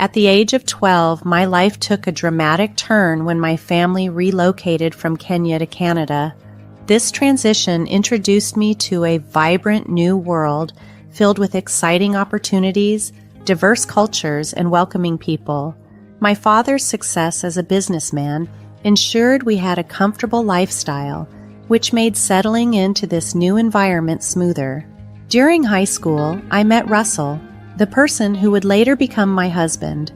At the age of 12, my life took a dramatic turn when my family relocated from Kenya to Canada. This transition introduced me to a vibrant new world filled with exciting opportunities, diverse cultures, and welcoming people. My father's success as a businessman ensured we had a comfortable lifestyle, which made settling into this new environment smoother. During high school, I met Russell, the person who would later become my husband.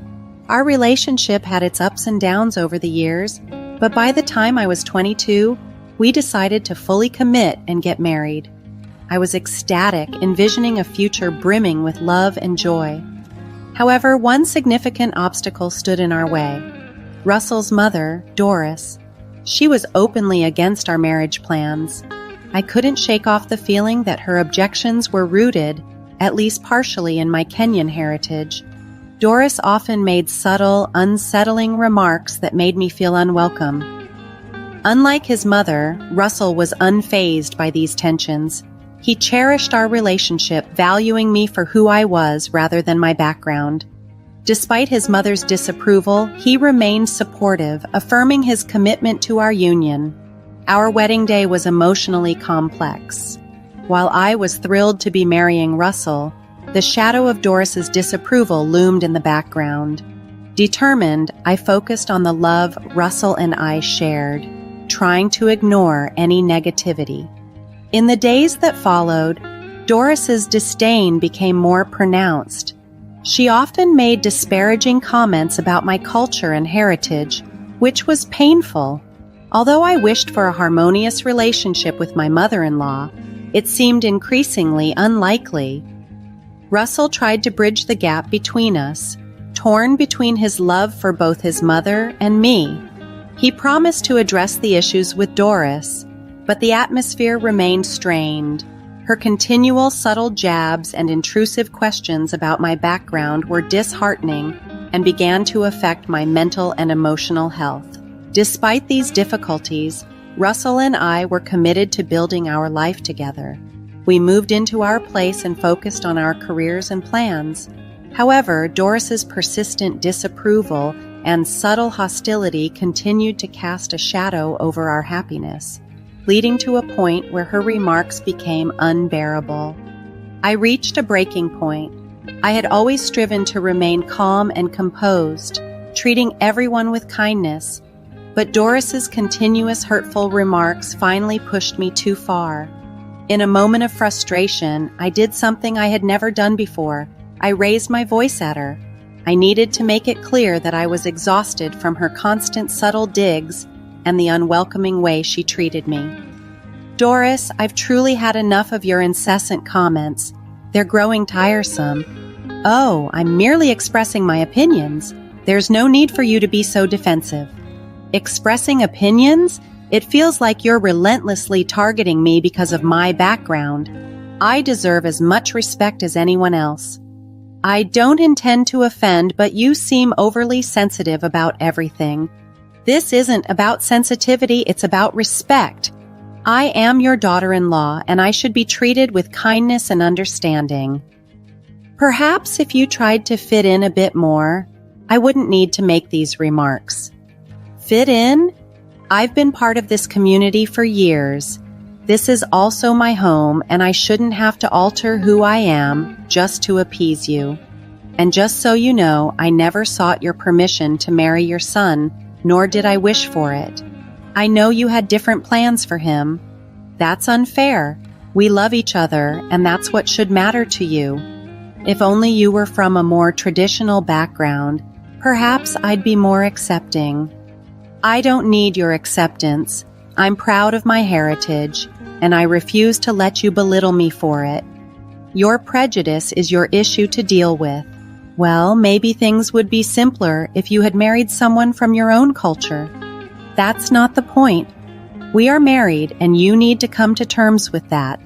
Our relationship had its ups and downs over the years, but by the time I was 22, we decided to fully commit and get married. I was ecstatic, envisioning a future brimming with love and joy. However, one significant obstacle stood in our way. Russell's mother, Doris. She was openly against our marriage plans. I couldn't shake off the feeling that her objections were rooted, at least partially, in my Kenyan heritage. Doris often made subtle, unsettling remarks that made me feel unwelcome. Unlike his mother, Russell was unfazed by these tensions. He cherished our relationship, valuing me for who I was rather than my background. Despite his mother's disapproval, he remained supportive, affirming his commitment to our union. Our wedding day was emotionally complex. While I was thrilled to be marrying Russell, the shadow of Doris's disapproval loomed in the background. Determined, I focused on the love Russell and I shared, trying to ignore any negativity. In the days that followed, Doris's disdain became more pronounced. She often made disparaging comments about my culture and heritage, which was painful. Although I wished for a harmonious relationship with my mother-in-law, it seemed increasingly unlikely. Russell tried to bridge the gap between us, torn between his love for both his mother and me. He promised to address the issues with Doris, but the atmosphere remained strained. Her continual subtle jabs and intrusive questions about my background were disheartening and began to affect my mental and emotional health. Despite these difficulties, Russell and I were committed to building our life together. We moved into our place and focused on our careers and plans. However, Doris's persistent disapproval and subtle hostility continued to cast a shadow over our happiness, leading to a point where her remarks became unbearable. I reached a breaking point. I had always striven to remain calm and composed, treating everyone with kindness, but Doris's continuous hurtful remarks finally pushed me too far. In a moment of frustration, I did something I had never done before. I raised my voice at her. I needed to make it clear that I was exhausted from her constant subtle digs and the unwelcoming way she treated me. Doris, I've truly had enough of your incessant comments. They're growing tiresome. Oh, I'm merely expressing my opinions. There's no need for you to be so defensive. Expressing opinions? It feels like you're relentlessly targeting me because of my background. I deserve as much respect as anyone else. I don't intend to offend, but you seem overly sensitive about everything. This isn't about sensitivity, it's about respect. I am your daughter-in-law, and I should be treated with kindness and understanding. Perhaps if you tried to fit in a bit more, I wouldn't need to make these remarks. Fit in? I've been part of this community for years. This is also my home, and I shouldn't have to alter who I am just to appease you. And just so you know, I never sought your permission to marry your son, nor did I wish for it. I know you had different plans for him. That's unfair. We love each other, and that's what should matter to you. If only you were from a more traditional background, perhaps I'd be more accepting. I don't need your acceptance. I'm proud of my heritage, and I refuse to let you belittle me for it. Your prejudice is your issue to deal with. Well, maybe things would be simpler if you had married someone from your own culture. That's not the point. We are married, and you need to come to terms with that.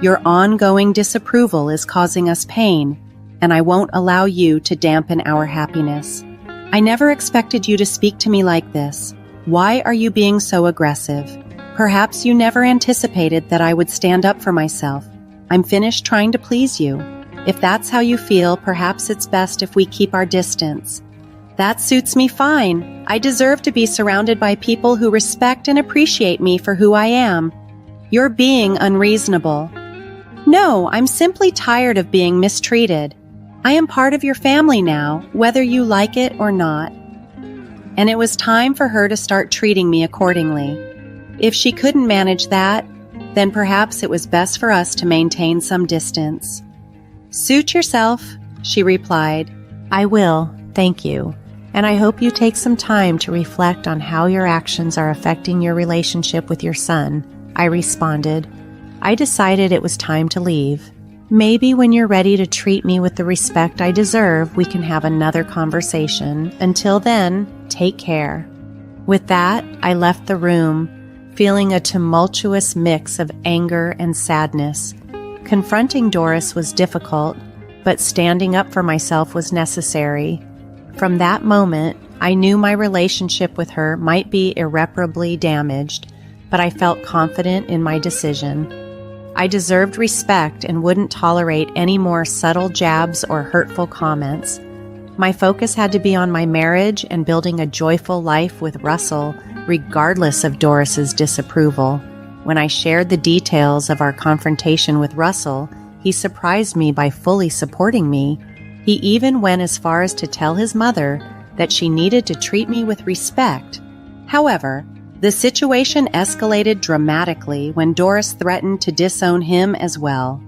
Your ongoing disapproval is causing us pain, and I won't allow you to dampen our happiness. I never expected you to speak to me like this. Why are you being so aggressive? Perhaps you never anticipated that I would stand up for myself. I'm finished trying to please you. If that's how you feel, perhaps it's best if we keep our distance." "That suits me fine. I deserve to be surrounded by people who respect and appreciate me for who I am." "You're being unreasonable." "No, I'm simply tired of being mistreated. I am part of your family now, whether you like it or not." And it was time for her to start treating me accordingly. If she couldn't manage that, then perhaps it was best for us to maintain some distance. "Suit yourself," she replied. "I will, thank you. And I hope you take some time to reflect on how your actions are affecting your relationship with your son," I responded. I decided it was time to leave. "Maybe when you're ready to treat me with the respect I deserve, we can have another conversation. Until then, take care." With that, I left the room, feeling a tumultuous mix of anger and sadness. Confronting Doris was difficult, but standing up for myself was necessary. From that moment, I knew my relationship with her might be irreparably damaged, but I felt confident in my decision. I deserved respect and wouldn't tolerate any more subtle jabs or hurtful comments. My focus had to be on my marriage and building a joyful life with Russell, regardless of Doris's disapproval. When I shared the details of our confrontation with Russell, he surprised me by fully supporting me. He even went as far as to tell his mother that she needed to treat me with respect. However, the situation escalated dramatically when Doris threatened to disown him as well.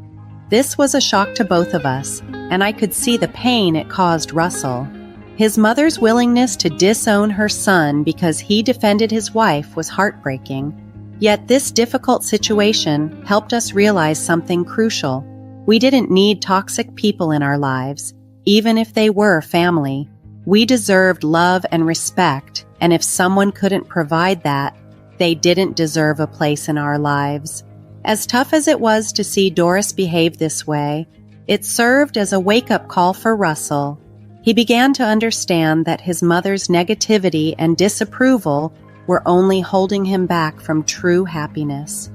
This was a shock to both of us, and I could see the pain it caused Russell. His mother's willingness to disown her son because he defended his wife was heartbreaking. Yet this difficult situation helped us realize something crucial. We didn't need toxic people in our lives, even if they were family. We deserved love and respect, and if someone couldn't provide that, they didn't deserve a place in our lives. As tough as it was to see Doris behave this way, it served as a wake-up call for Russell. He began to understand that his mother's negativity and disapproval were only holding him back from true happiness.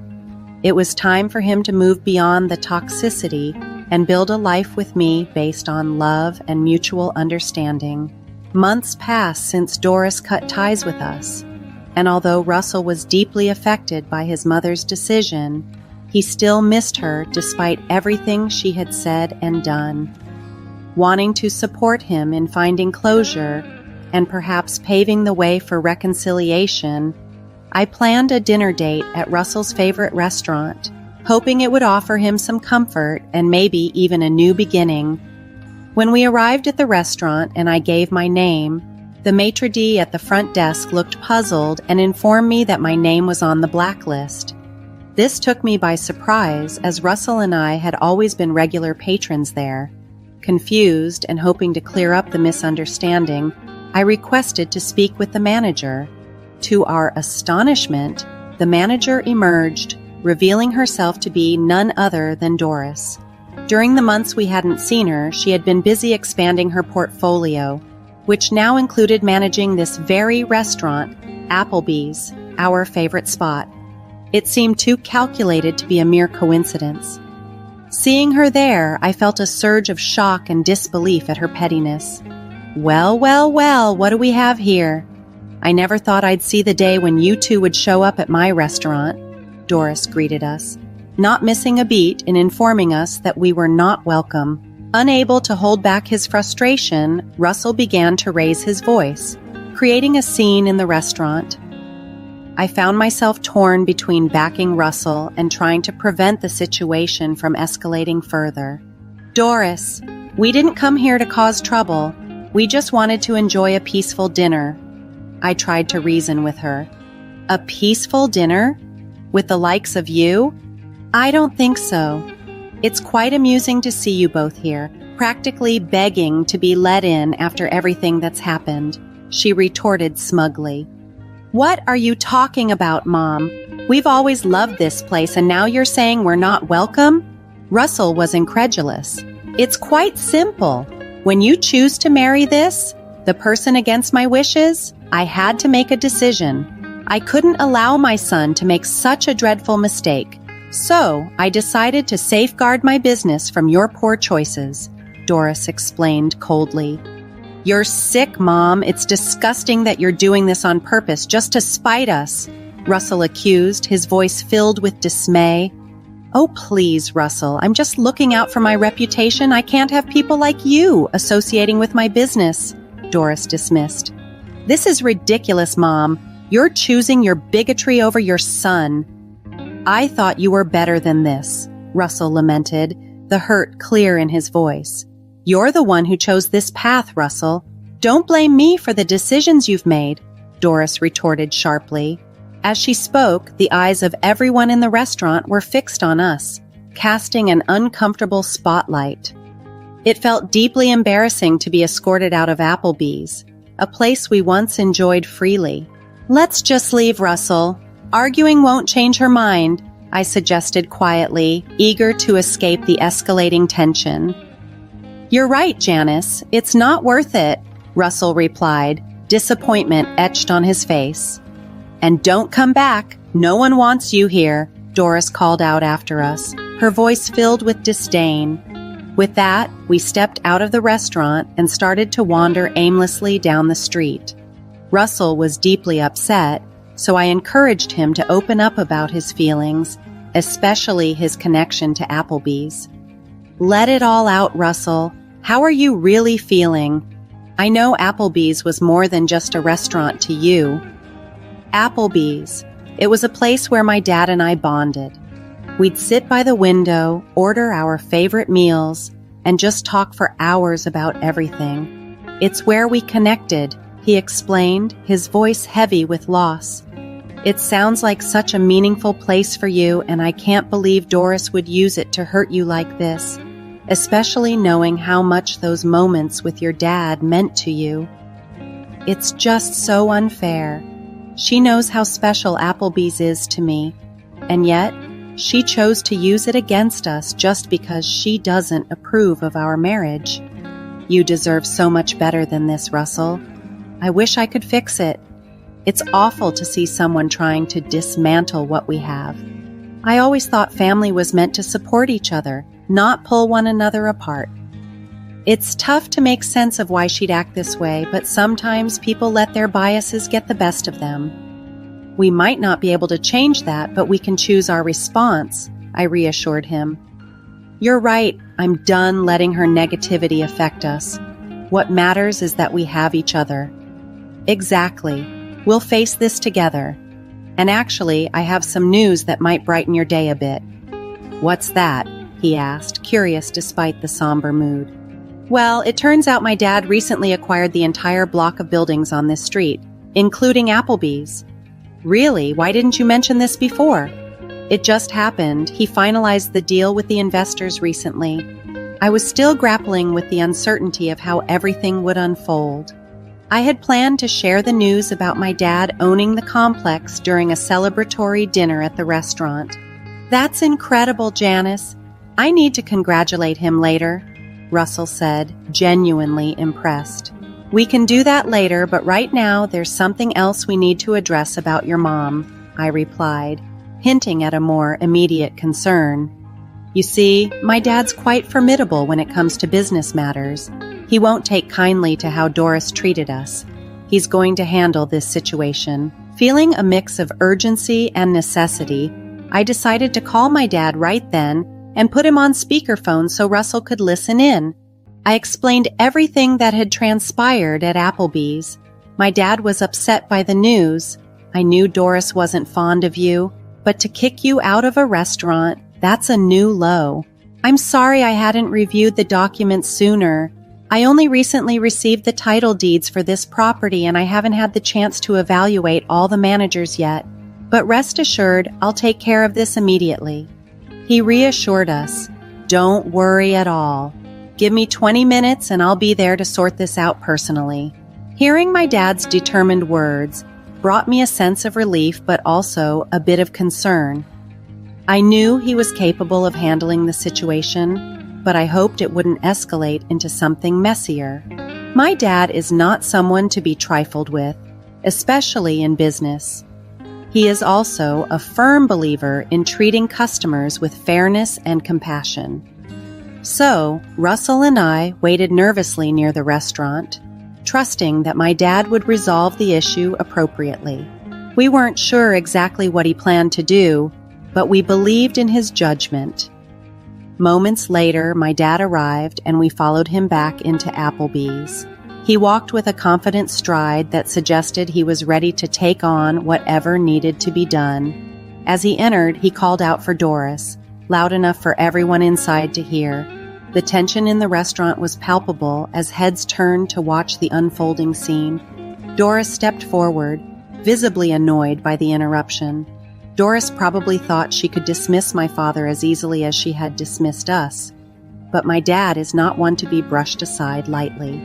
It was time for him to move beyond the toxicity and build a life with me based on love and mutual understanding. Months passed since Doris cut ties with us, and although Russell was deeply affected by his mother's decision, he still missed her despite everything she had said and done. Wanting to support him in finding closure and perhaps paving the way for reconciliation, I planned a dinner date at Russell's favorite restaurant, hoping it would offer him some comfort and maybe even a new beginning. When we arrived at the restaurant and I gave my name, the maitre d' at the front desk looked puzzled and informed me that my name was on the blacklist. This took me by surprise, as Russell and I had always been regular patrons there. Confused and hoping to clear up the misunderstanding, I requested to speak with the manager. To our astonishment, the manager emerged, revealing herself to be none other than Doris. During the months we hadn't seen her, she had been busy expanding her portfolio, which now included managing this very restaurant, Applebee's, our favorite spot. It seemed too calculated to be a mere coincidence. Seeing her there, I felt a surge of shock and disbelief at her pettiness. Well, what do we have here? I never thought I'd see the day when you two would show up at my restaurant, Doris greeted us, not missing a beat in informing us that we were not welcome. Unable to hold back his frustration, Russell began to raise his voice, creating a scene in the restaurant. I found myself torn between backing Russell and trying to prevent the situation from escalating further. Doris, we didn't come here to cause trouble. We just wanted to enjoy a peaceful dinner. I tried to reason with her. A peaceful dinner? With the likes of you? I don't think so. It's quite amusing to see you both here, practically begging to be let in after everything that's happened, she retorted smugly. What are you talking about, Mom? We've always loved this place and now you're saying we're not welcome? Russell was incredulous. It's quite simple. When you choose to marry the person against my wishes, I had to make a decision. I couldn't allow my son to make such a dreadful mistake. So, I decided to safeguard my business from your poor choices, Doris explained coldly. You're sick, Mom. It's disgusting that you're doing this on purpose just to spite us, Russell accused, his voice filled with dismay. Oh, please, Russell. I'm just looking out for my reputation. I can't have people like you associating with my business, Doris dismissed. This is ridiculous, Mom. You're choosing your bigotry over your son. I thought you were better than this, Russell lamented, the hurt clear in his voice. You're the one who chose this path, Russell. Don't blame me for the decisions you've made, Doris retorted sharply. As she spoke, the eyes of everyone in the restaurant were fixed on us, casting an uncomfortable spotlight. It felt deeply embarrassing to be escorted out of Applebee's, a place we once enjoyed freely. Let's just leave, Russell. Arguing won't change her mind, I suggested quietly, eager to escape the escalating tension. You're right, Janice. It's not worth it, Russell replied, disappointment etched on his face. And don't come back. No one wants you here, Doris called out after us, her voice filled with disdain. With that, we stepped out of the restaurant and started to wander aimlessly down the street. Russell was deeply upset, so I encouraged him to open up about his feelings, especially his connection to Applebee's. Let it all out, Russell. How are you really feeling? I know Applebee's was more than just a restaurant to you. Applebee's. It was a place where my dad and I bonded. We'd sit by the window, order our favorite meals, and just talk for hours about everything. It's where we connected, he explained, his voice heavy with loss. It sounds like such a meaningful place for you, and I can't believe Doris would use it to hurt you like this, especially knowing how much those moments with your dad meant to you. It's just so unfair. She knows how special Applebee's is to me, and yet she chose to use it against us just because she doesn't approve of our marriage. You deserve so much better than this, Russell. I wish I could fix it. It's awful to see someone trying to dismantle what we have. I always thought family was meant to support each other, not pull one another apart. It's tough to make sense of why she'd act this way, but sometimes people let their biases get the best of them. We might not be able to change that, but we can choose our response, I reassured him. You're right, I'm done letting her negativity affect us. What matters is that we have each other. Exactly. We'll face this together. And actually, I have some news that might brighten your day a bit. What's that? He asked, curious despite the somber mood. Well, it turns out my dad recently acquired the entire block of buildings on this street, including Applebee's. Really? Why didn't you mention this before? It just happened. He finalized the deal with the investors recently. I was still grappling with the uncertainty of how everything would unfold. I had planned to share the news about my dad owning the complex during a celebratory dinner at the restaurant. That's incredible, Janice. I need to congratulate him later, Russell said, genuinely impressed. We can do that later, but right now there's something else we need to address about your mom, I replied, hinting at a more immediate concern. You see, my dad's quite formidable when it comes to business matters. He won't take kindly to how Doris treated us. He's going to handle this situation. Feeling a mix of urgency and necessity, I decided to call my dad right then and put him on speakerphone so Russell could listen in. I explained everything that had transpired at Applebee's. My dad was upset by the news. I knew Doris wasn't fond of you, but to kick you out of a restaurant, that's a new low. I'm sorry I hadn't reviewed the documents sooner. I only recently received the title deeds for this property and I haven't had the chance to evaluate all the managers yet. But rest assured, I'll take care of this immediately. He reassured us, don't worry at all. Give me 20 minutes and I'll be there to sort this out personally. Hearing my dad's determined words brought me a sense of relief but also a bit of concern. I knew he was capable of handling the situation, but I hoped it wouldn't escalate into something messier. My dad is not someone to be trifled with, especially in business. He is also a firm believer in treating customers with fairness and compassion. So, Russell and I waited nervously near the restaurant, trusting that my dad would resolve the issue appropriately. We weren't sure exactly what he planned to do, but we believed in his judgment. Moments later, my dad arrived and we followed him back into Applebee's. He walked with a confident stride that suggested he was ready to take on whatever needed to be done. As he entered, he called out for Doris, loud enough for everyone inside to hear. The tension in the restaurant was palpable as heads turned to watch the unfolding scene. Doris stepped forward, visibly annoyed by the interruption. Doris probably thought she could dismiss my father as easily as she had dismissed us, but my dad is not one to be brushed aside lightly.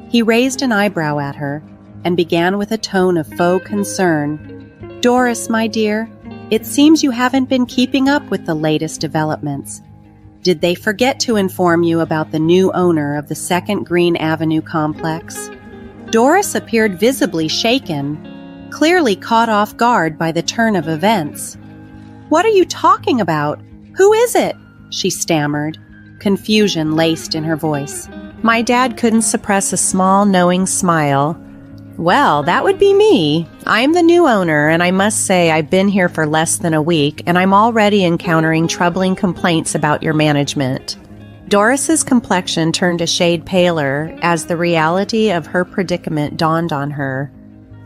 He raised an eyebrow at her and began with a tone of faux concern. "Doris, my dear, it seems you haven't been keeping up with the latest developments. Did they forget to inform you about the new owner of the 2nd Green Avenue complex?" Doris appeared visibly shaken, clearly caught off guard by the turn of events. "What are you talking about? Who is it?" she stammered, confusion laced in her voice. My dad couldn't suppress a small, knowing smile. "Well, that would be me. I'm the new owner, and I must say I've been here for less than a week, and I'm already encountering troubling complaints about your management." Doris's complexion turned a shade paler as the reality of her predicament dawned on her.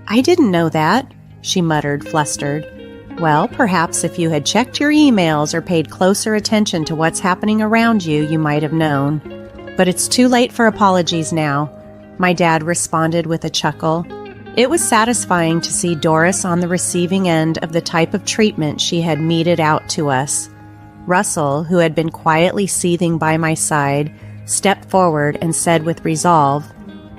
"I didn't know that," she muttered, flustered. "Well, perhaps if you had checked your emails or paid closer attention to what's happening around you, you might have known. But it's too late for apologies now," my dad responded with a chuckle. It was satisfying to see Doris on the receiving end of the type of treatment she had meted out to us. Russell, who had been quietly seething by my side, stepped forward and said with resolve,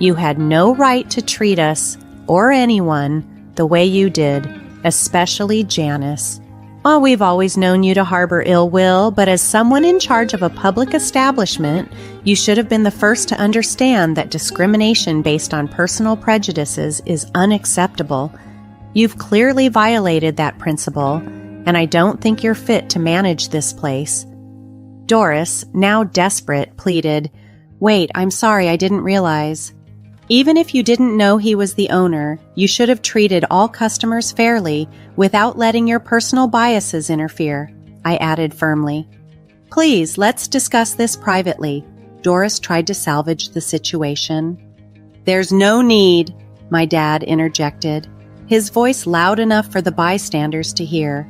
"You had no right to treat us, or anyone, the way you did, especially Janice. Oh, we've always known you to harbor ill will, but as someone in charge of a public establishment, you should have been the first to understand that discrimination based on personal prejudices is unacceptable. You've clearly violated that principle, and I don't think you're fit to manage this place." Doris, now desperate, pleaded, "Wait, I'm sorry, I didn't realize. Even if you didn't know he was the owner, you should have treated all customers fairly without letting your personal biases interfere," I added firmly. "Please, let's discuss this privately." Doris tried to salvage the situation. "There's no need," my dad interjected, his voice loud enough for the bystanders to hear.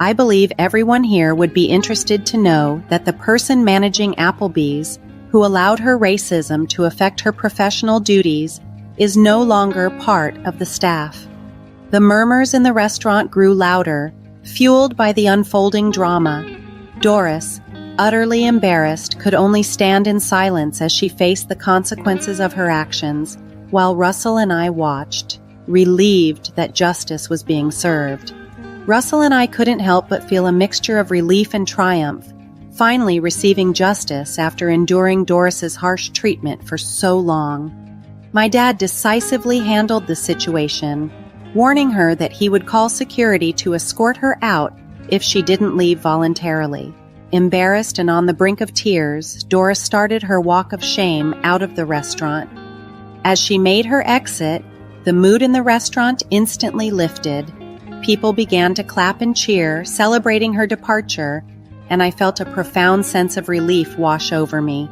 "I believe everyone here would be interested to know that the person managing Applebee's, who allowed her racism to affect her professional duties, is no longer part of the staff." The murmurs in the restaurant grew louder, fueled by the unfolding drama. Doris, utterly embarrassed, could only stand in silence as she faced the consequences of her actions, while Russell and I watched, relieved that justice was being served. Russell and I couldn't help but feel a mixture of relief and triumph, finally receiving justice after enduring Doris's harsh treatment for so long. My dad decisively handled the situation, warning her that he would call security to escort her out if she didn't leave voluntarily. Embarrassed and on the brink of tears, Doris started her walk of shame out of the restaurant. As she made her exit, the mood in the restaurant instantly lifted. People began to clap and cheer, celebrating her departure, and I felt a profound sense of relief wash over me.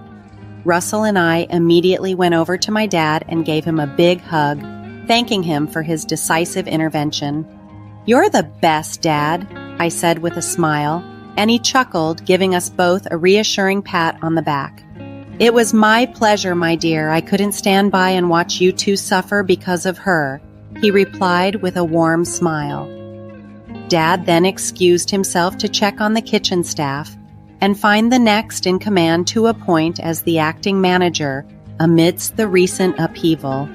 Russell and I immediately went over to my dad and gave him a big hug, thanking him for his decisive intervention. "You're the best, Dad," I said with a smile, and he chuckled, giving us both a reassuring pat on the back. "It was my pleasure, my dear. I couldn't stand by and watch you two suffer because of her," he replied with a warm smile. Dad then excused himself to check on the kitchen staff and find the next in command to appoint as the acting manager amidst the recent upheaval.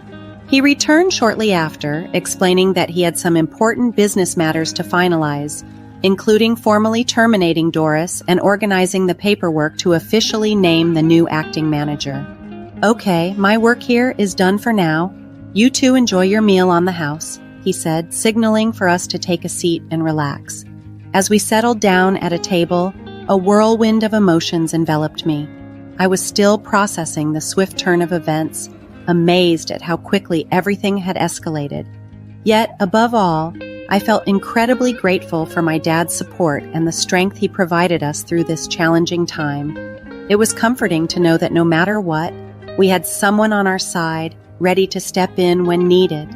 He returned shortly after, explaining that he had some important business matters to finalize, including formally terminating Doris and organizing the paperwork to officially name the new acting manager. "Okay, my work here is done for now. You two enjoy your meal on the house." he said, signaling for us to take a seat and relax. As we settled down at a table, a whirlwind of emotions enveloped me. I was still processing the swift turn of events, amazed at how quickly everything had escalated. Yet, above all, I felt incredibly grateful for my dad's support and the strength he provided us through this challenging time. It was comforting to know that no matter what, we had someone on our side, ready to step in when needed.